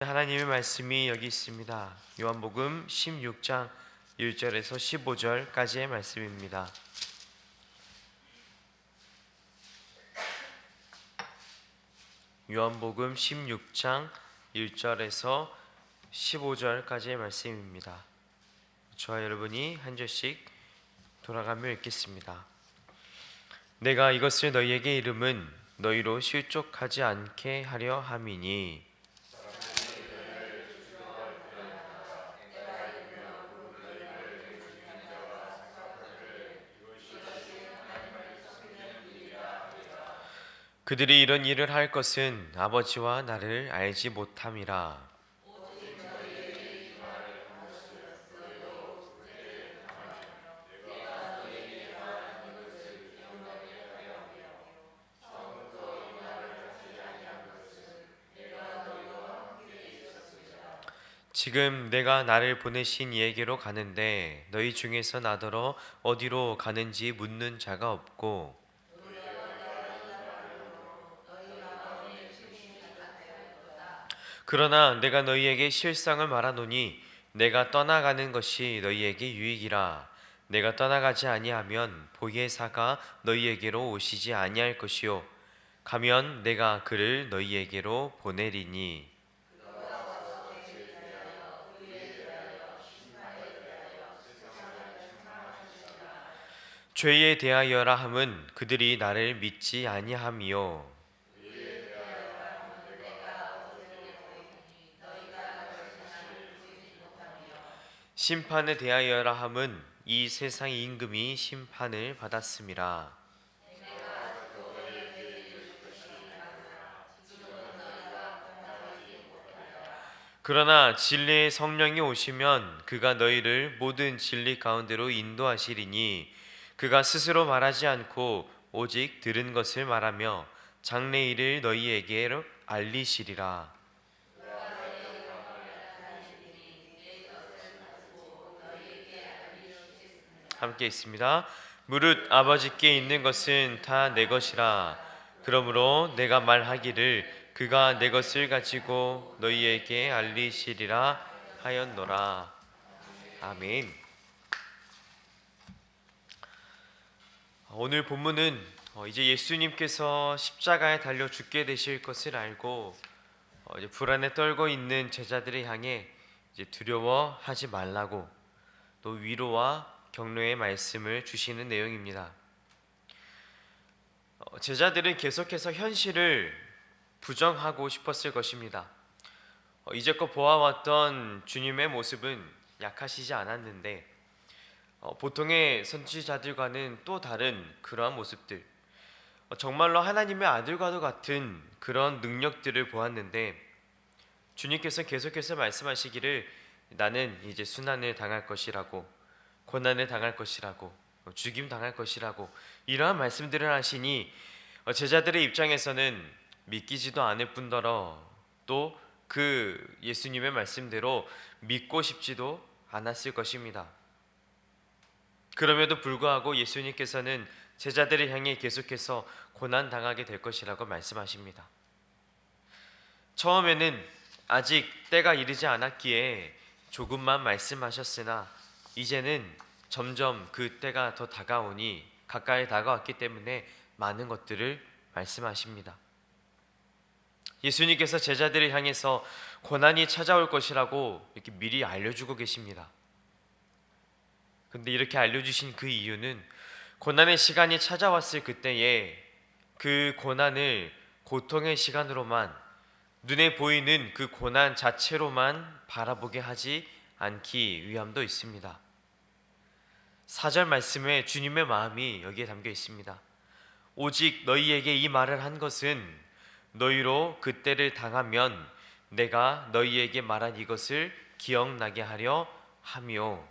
하나님의 말씀이 여기 있습니다. 요한복음 16장 1절에서 15절까지의 말씀입니다. 요한복음 16장 1절에서 15절까지의 말씀입니다. 저와 여러분이 한 절씩 돌아가며 읽겠습니다. 내가 이것을 너희에게 이름은 너희로 실족하지 않게 하려 함이니 그들이 이런 일을 할 것은 아버지와 나를 알지 못함이라. 지금 내가 나를 보내신 이에게로 가는데 너희 중에서 나더러 어디로 가는지 묻는 자가 없고, 그러나 내가 너희에게 실상을 말하노니 내가 떠나가는 것이 너희에게 유익이라. 내가 떠나가지 아니하면 보혜사가 너희에게로 오시지 아니할 것이요 가면 내가 그를 너희에게로 보내리니. 죄에 대하여라 함은 그들이 나를 믿지 아니함이요 심판에 대하여라 함은 이 세상의 임금이 심판을 받았음이라. 그러나 진리의 성령이 오시면 그가 너희를 모든 진리 가운데로 인도하시리니 그가 스스로 말하지 않고 오직 들은 것을 말하며 장래 일을 너희에게 알리시리라. 함께 있습니다. 무릇 아버지께 있는 것은 다 내 것이라. 그러므로 내가 말하기를 그가 내 것을 가지고 너희에게 알리시리라 하였노라. 아멘. 오늘 본문은 이제 예수님께서 십자가에 달려 죽게 되실 것을 알고 이제 불안에 떨고 있는 제자들을 향해 이제 두려워하지 말라고 또 위로와 격려의 말씀을 주시는 내용입니다. 제자들은 계속해서 현실을 부정하고 싶었을 것입니다. 이제껏 보아왔던 주님의 모습은 약하시지 않았는데 보통의 선지자들과는 또 다른 그러한 모습들, 정말로 하나님의 아들과도 같은 그런 능력들을 보았는데 주님께서 계속해서 말씀하시기를 나는 이제 순환을 당할 것이라고, 고난을 당할 것이라고, 죽임 당할 것이라고 이러한 말씀들을 하시니 제자들의 입장에서는 믿기지도 않을 뿐더러 또 그 예수님의 말씀대로 믿고 싶지도 않았을 것입니다. 그럼에도 불구하고 예수님께서는 제자들을 향해 계속해서 고난 당하게 될 것이라고 말씀하십니다. 처음에는 아직 때가 이르지 않았기에 조금만 말씀하셨으나 이제는 점점 그 때가 더 다가오니 가까이 다가왔기 때문에 많은 것들을 말씀하십니다. 예수님께서 제자들을 향해서 고난이 찾아올 것이라고 이렇게 미리 알려주고 계십니다. 근데 이렇게 알려주신 그 이유는 고난의 시간이 찾아왔을 그때에 그 고난을 고통의 시간으로만, 눈에 보이는 그 고난 자체로만 바라보게 하지 않기 위함도 있습니다. 4절 말씀에 주님의 마음이 여기에 담겨 있습니다. 오직 너희에게 이 말을 한 것은 너희로 그때를 당하면 내가 너희에게 말한 이것을 기억나게 하려 함이요.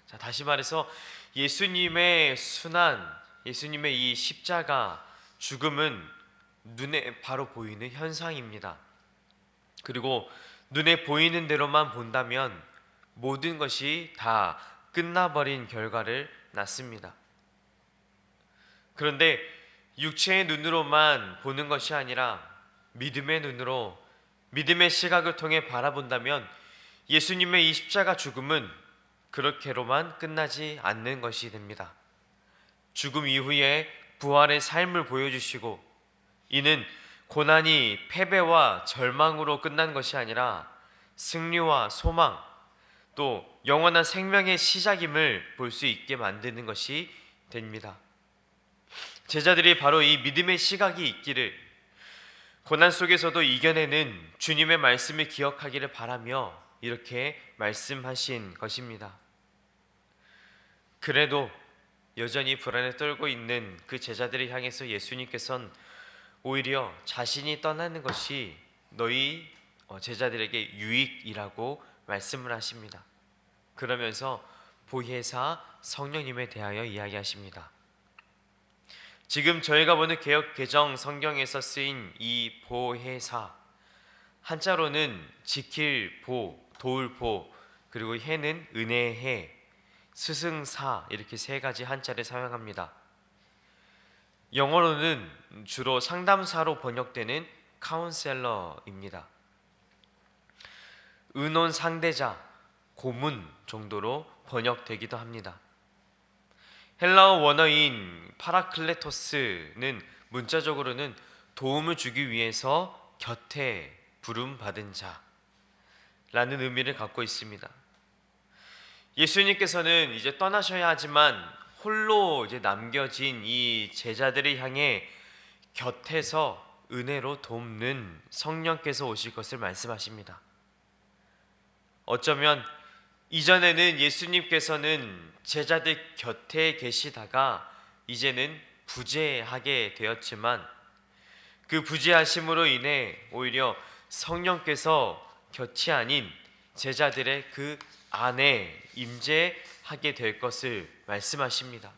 자, 다시 말해서 예수님의 순환, 예수님의 이 십자가 죽음은 눈에 바로 보이는 현상입니다. 그리고 눈에 보이는 대로만 본다면 모든 것이 다 끝나버린 결과를 낳습니다. 그런데 육체의 눈으로만 보는 것이 아니라 믿음의 눈으로 믿음의 시각을 통해 바라본다면 예수님의 이 십자가 죽음은 그렇게로만 끝나지 않는 것이 됩니다. 죽음 이후에 부활의 삶을 보여주시고, 이는 고난이 패배와 절망으로 끝난 것이 아니라 승리와 소망, 또 영원한 생명의 시작임을 볼 수 있게 만드는 것이 됩니다. 제자들이 바로 이 믿음의 시각이 있기를, 고난 속에서도 이겨내는 주님의 말씀을 기억하기를 바라며 이렇게 말씀하신 것입니다. 그래도 여전히 불안에 떨고 있는 그 제자들을 향해서 예수님께서는 오히려 자신이 떠나는 것이 너희 제자들에게 유익이라고 말씀을 하십니다. 그러면서 보혜사 성령님에 대하여 이야기하십니다. 지금 저희가 보는 개역 개정 성경에서 쓰인 이 보혜사, 한자로는 지킬 보, 도울 보, 그리고 해는 은혜의 해, 스승사, 이렇게 세 가지 한자를 사용합니다. 영어로는 주로 상담사로 번역되는 카운셀러입니다. 의논 상대자, 고문 정도로 번역되기도 합니다. 헬라어 원어인 파라클레토스는 문자적으로는 도움을 주기 위해서 곁에 부름받은 자라는 의미를 갖고 있습니다. 예수님께서는 이제 떠나셔야 하지만 홀로 이제 남겨진 이 제자들을 향해 곁에서 은혜로 돕는 성령께서 오실 것을 말씀하십니다. 어쩌면 이전에는 예수님께서는 제자들 곁에 계시다가 이제는 부재하게 되었지만, 그 부재하심으로 인해 오히려 성령께서 곁이 아닌 제자들의 그 안에 임재하게 될 것을 말씀하십니다.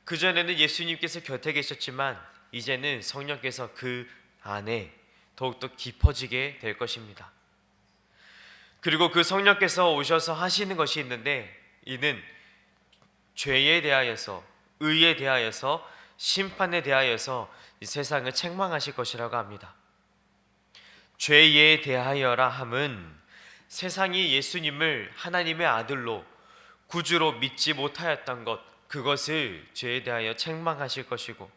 그전에는 예수님께서 곁에 계셨지만 이제는 성령께서 그 안에 더욱더 깊어지게 될 것입니다. 그리고 그 성령께서 오셔서 하시는 것이 있는데, 이는 죄에 대하여서, 의에 대하여서, 심판에 대하여서 이 세상을 책망하실 것이라고 합니다. 죄에 대하여라 함은 세상이 예수님을 하나님의 아들로 구주로 믿지 못하였던 것, 그것을 죄에 대하여 책망하실 것이고,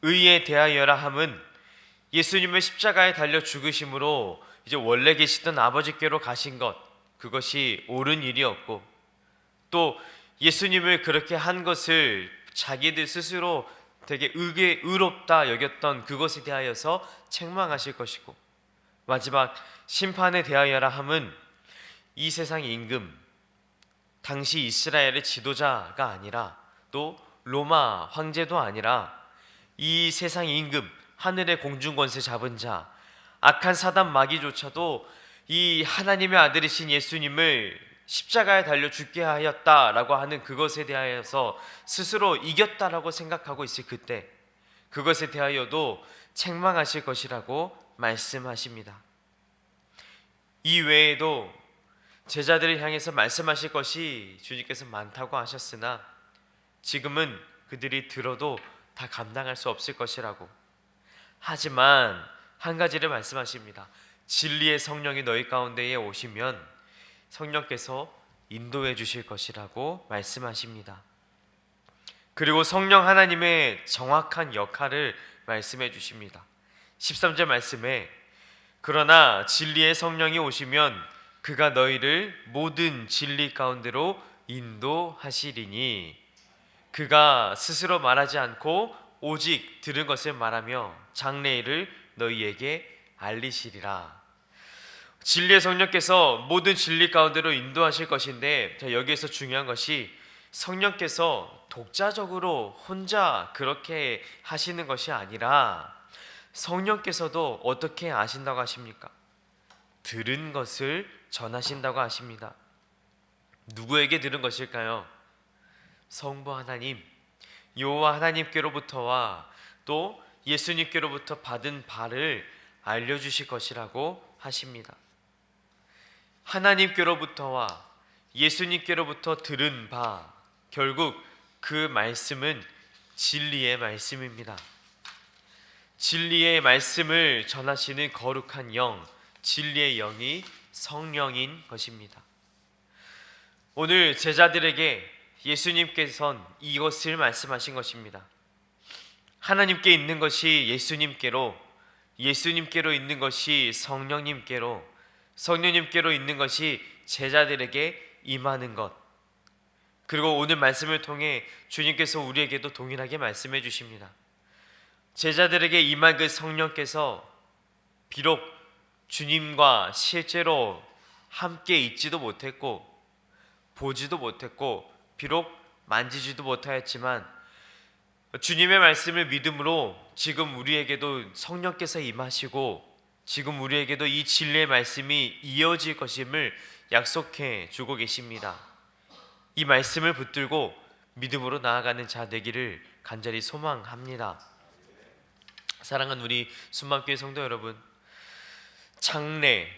의에 대하여라 함은 예수님을 십자가에 달려 죽으심으로 이제 원래 계시던 아버지께로 가신 것, 그것이 옳은 일이었고, 또 예수님을 그렇게 한 것을 자기들 스스로 되게 의롭다 여겼던 그것에 대하여서 책망하실 것이고, 마지막 심판에 대하여라 함은 이 세상의 임금, 당시 이스라엘의 지도자가 아니라, 또 로마 황제도 아니라 이 세상의 임금, 하늘의 공중권세 잡은 자, 악한 사단 마귀조차도 이 하나님의 아들이신 예수님을 십자가에 달려 죽게 하였다라고 하는 그것에 대하여서 스스로 이겼다라고 생각하고 있을 그때, 그것에 대하여도 책망하실 것이라고 말씀하십니다. 이 외에도 제자들을 향해서 말씀하실 것이 주님께서 많다고 하셨으나 지금은 그들이 들어도 다 감당할 수 없을 것이라고, 하지만 한 가지를 말씀하십니다. 진리의 성령이 너희 가운데에 오시면 성령께서 인도해 주실 것이라고 말씀하십니다. 그리고 성령 하나님의 정확한 역할을 말씀해 주십니다. 13절 말씀에, 그러나 진리의 성령이 오시면 그가 너희를 모든 진리 가운데로 인도하시리니 그가 스스로 말하지 않고 오직 들은 것을 말하며 장래일을 너희에게 알리시리라. 진리의 성령께서 모든 진리 가운데로 인도하실 것인데, 여기에서 중요한 것이 성령께서 독자적으로 혼자 그렇게 하시는 것이 아니라 성령께서도 어떻게 아신다고 하십니까? 들은 것을 전하신다고 하십니다. 누구에게 들은 것일까요? 성부 하나님, 여호와 하나님께로부터와 또 예수님께로부터 받은 바를 알려주실 것이라고 하십니다. 하나님께로부터와 예수님께로부터 들은 바, 결국 그 말씀은 진리의 말씀입니다. 진리의 말씀을 전하시는 거룩한 영, 진리의 영이 성령인 것입니다. 오늘 제자들에게 예수님께서는 이것을 말씀하신 것입니다. 하나님께 있는 것이 예수님께로, 예수님께로 있는 것이 성령님께로, 성령님께로 있는 것이 제자들에게 임하는 것. 그리고 오늘 말씀을 통해 주님께서 우리에게도 동일하게 말씀해 주십니다. 제자들에게 임한 그 성령께서 비록 주님과 실제로 함께 있지도 못했고 보지도 못했고 비록 만지지도 못하였지만 주님의 말씀을 믿음으로 지금 우리에게도 성령께서 임하시고 지금 우리에게도 이 진리의 말씀이 이어질 것임을 약속해 주고 계십니다. 이 말씀을 붙들고 믿음으로 나아가는 자 되기를 간절히 소망합니다. 사랑하는 우리 순맘교회 성도 여러분, 장래,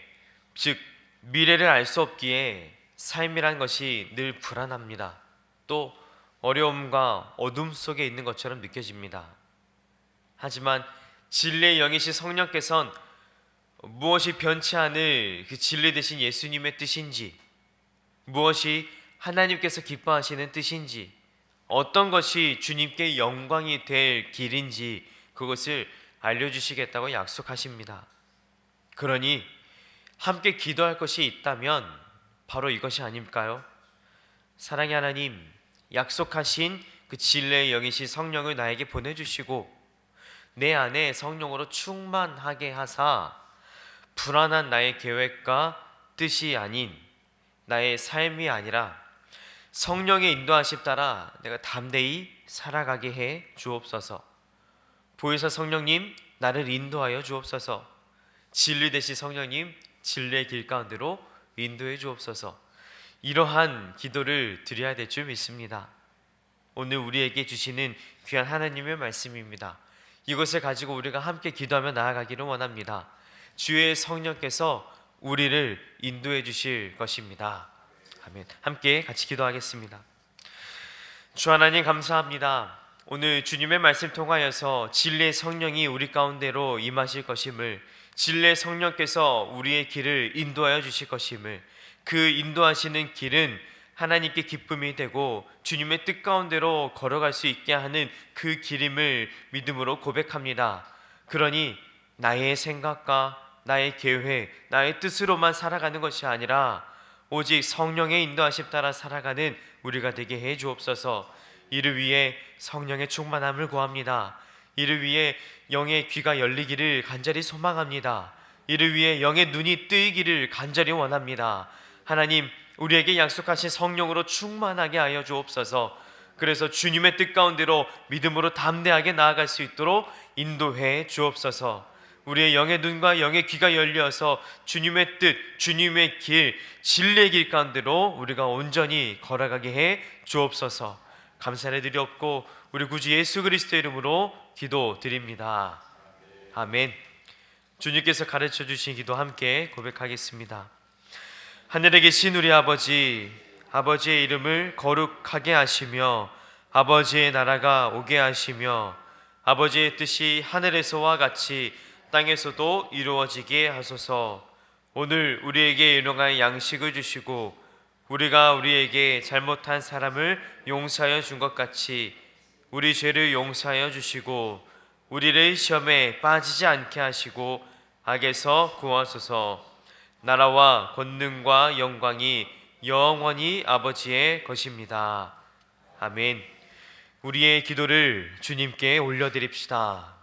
즉 미래를 알 수 없기에 삶이란 것이 늘 불안합니다. 또 어려움과 어둠 속에 있는 것처럼 느껴집니다. 하지만 진리의 영이신 성령께서는 무엇이 변치 않을 그 진리 되신 예수님의 뜻인지, 무엇이 하나님께서 기뻐하시는 뜻인지, 어떤 것이 주님께 영광이 될 길인지 그것을 알려주시겠다고 약속하십니다. 그러니 함께 기도할 것이 있다면 바로 이것이 아닐까요? 사랑의 하나님, 약속하신 그 진리의 영이신 성령을 나에게 보내주시고 내 안에 성령으로 충만하게 하사 불안한 나의 계획과 뜻이 아닌 나의 삶이 아니라 성령의 인도하심 따라 내가 담대히 살아가게 해 주옵소서. 보혜사 성령님, 나를 인도하여 주옵소서. 진리 되신 성령님, 진리의 길 가운데로 인도해 주옵소서. 이러한 기도를 드려야 될 줄 믿습니다. 오늘 우리에게 주시는 귀한 하나님의 말씀입니다. 이것을 가지고 우리가 함께 기도하며 나아가기를 원합니다. 주의 성령께서 우리를 인도해 주실 것입니다. 아멘. 함께 같이 기도하겠습니다. 주 하나님 감사합니다. 오늘 주님의 말씀 통하여서 진리의 성령이 우리 가운데로 임하실 것임을, 진리의 성령께서 우리의 길을 인도하여 주실 것임을, 그 인도하시는 길은 하나님께 기쁨이 되고 주님의 뜻 가운데로 걸어갈 수 있게 하는 그 길임을 믿음으로 고백합니다. 그러니 나의 생각과 나의 계획, 나의 뜻으로만 살아가는 것이 아니라 오직 성령의 인도하심 따라 살아가는 우리가 되게 해 주옵소서. 이를 위해 성령의 충만함을 구합니다. 이를 위해 영의 귀가 열리기를 간절히 소망합니다. 이를 위해 영의 눈이 뜨이기를 간절히 원합니다. 하나님, 우리에게 약속하신 성령으로 충만하게 하여 주옵소서. 그래서 주님의 뜻 가운데로 믿음으로 담대하게 나아갈 수 있도록 인도해 주옵소서. 우리의 영의 눈과 영의 귀가 열려서 주님의 뜻, 주님의 길, 진리의 길 가운데로 우리가 온전히 걸어가게 해 주옵소서. 감사를 드리옵고 우리 구주 예수 그리스도의 이름으로 기도드립니다. 아멘. 주님께서 가르쳐 주신 기도 함께 고백하겠습니다. 하늘에 계신 우리 아버지, 아버지의 이름을 거룩하게 하시며 아버지의 나라가 오게 하시며 아버지의 뜻이 하늘에서와 같이 땅에서도 이루어지게 하소서. 오늘 우리에게 일용할 양식을 주시고 우리가 우리에게 잘못한 사람을 용서하여 준 것 같이 우리 죄를 용서하여 주시고 우리를 시험에 빠지지 않게 하시고 악에서 구하소서. 나라와 권능과 영광이 영원히 아버지의 것입니다. 아멘. 우리의 기도를 주님께 올려드립시다.